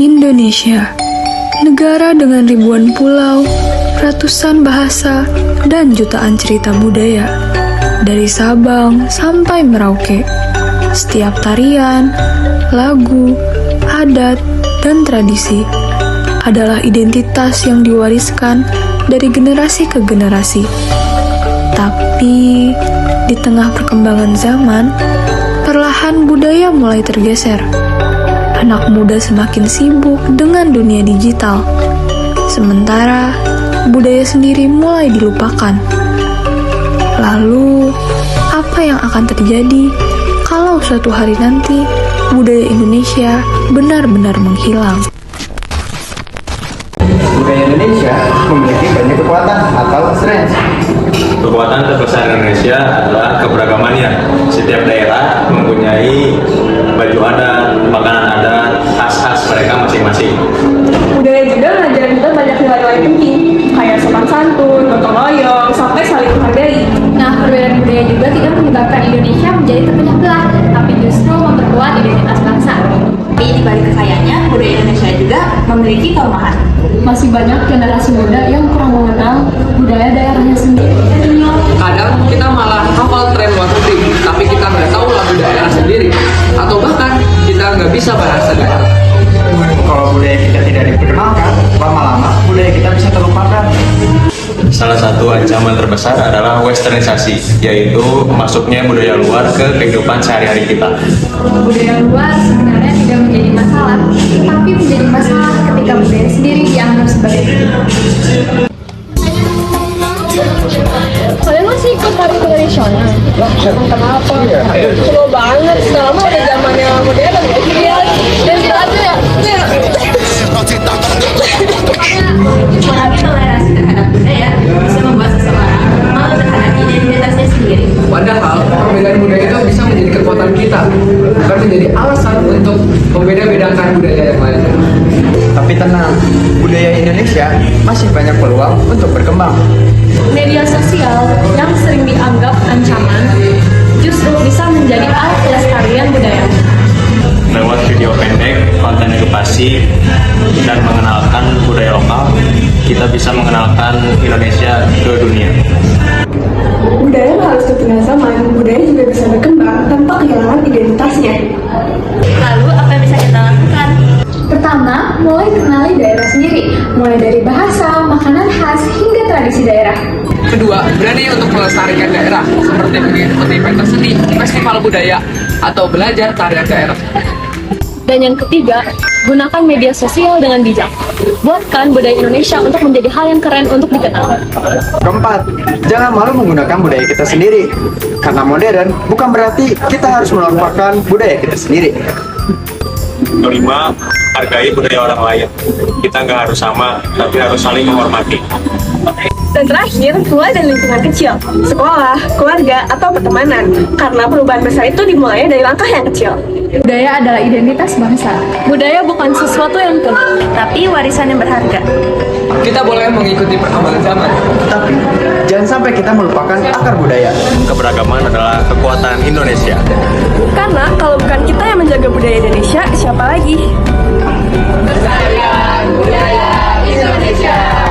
Indonesia, negara dengan ribuan pulau, ratusan bahasa, dan jutaan cerita budaya. Dari Sabang sampai Merauke, setiap tarian, lagu, adat, dan tradisi adalah identitas yang diwariskan dari generasi ke generasi. Tapi, di tengah perkembangan zaman, perlahan budaya mulai tergeser. Anak muda semakin sibuk dengan dunia digital, sementara budaya sendiri mulai dilupakan. Lalu, apa yang akan terjadi kalau suatu hari nanti budaya Indonesia benar-benar menghilang? Budaya Indonesia memiliki banyak kekuatan atau strength. Kekuatan terbesar Indonesia adalah keberagamannya. Setiap daerah mempunyai baju adat, makanan adat, khas-khas mereka masing-masing. Budaya juga mengajarkan kita banyak nilai-nilai penting, kayak sopan santun, gotong royong, sampai saling menghargai. Nah, perbedaan budaya juga tidak menyebabkan Indonesia menjadi terpecah belah, tapi justru memperkuat identitas bangsa. Tapi di balik kekayaannya, budaya Indonesia juga memiliki kelemahan. Masih banyak generasi muda yang kurang mengenal budaya daerahnya sendiri. Kadang kita malah hafal tren luar negeri, tapi kita nggak tahu lagu daerah sendiri, atau bahkan kita nggak bisa bahasa daerah. Kalau budaya kita tidak diperkenalkan, lama-lama budaya kita bisa terlupakan. Salah satu ancaman terbesar adalah westernisasi, yaitu masuknya budaya luar ke kehidupan sehari-hari kita. Budaya luar sebenarnya tidak menjadi masalah, tapi menjadi masalah ketika budaya sendiri dianggap sebagai Kalian masih ikut tari tradisional? Kenapa ya? Seru banget, sekarang mah udah zamannya modern ya. Iya, dan aja ya. Memahami toleransi terhadap budaya bisa membuat seseorang mau terhadap identitasnya sendiri. Padahal perbedaan budaya itu bisa menjadi kekuatan kita, bukan menjadi alasan untuk membeda-bedakan budaya yang lain. Tapi tenang, budaya Indonesia masih banyak peluang untuk berkembang. media sosial yang sering dianggap ancaman justru bisa menjadi alat pelestarian budaya. Lewat video pendek, konten edukasi, dan mengenalkan budaya lokal, kita bisa mengenalkan Indonesia ke dunia. Budaya nggak harus ketinggalan zaman, budaya juga bisa berkembang tanpa kehilangan identitasnya. Lalu apa yang bisa kita lakukan? Pertama, mulai kenali daerah sendiri, mulai dari bahasa, makanan khas, hingga tradisi daerah. Kedua, berani untuk melestarikan daerah, seperti mengikuti pentas seni, festival budaya, atau belajar tarian daerah. Dan yang ketiga, gunakan media sosial dengan bijak. Buatkan budaya Indonesia untuk menjadi hal yang keren untuk dikenal. Keempat, jangan malu menggunakan budaya kita sendiri. Karena modern bukan berarti kita harus melupakan budaya kita sendiri. Kelima, hargai budaya orang lain. Kita nggak harus sama, tapi harus saling menghormati. Dan terakhir, mulai dari lingkungan kecil, sekolah, keluarga, atau pertemanan. Karena perubahan besar itu dimulai dari langkah yang kecil. Budaya adalah identitas bangsa. Budaya bukan sesuatu yang punah, Tapi warisan yang berharga. Kita boleh mengikuti perkembangan zaman, Tapi jangan sampai kita melupakan akar budaya. Keberagaman adalah kekuatan Indonesia. Karena kalau bukan kita yang menjaga budaya Indonesia, siapa lagi? Budaya Indonesia.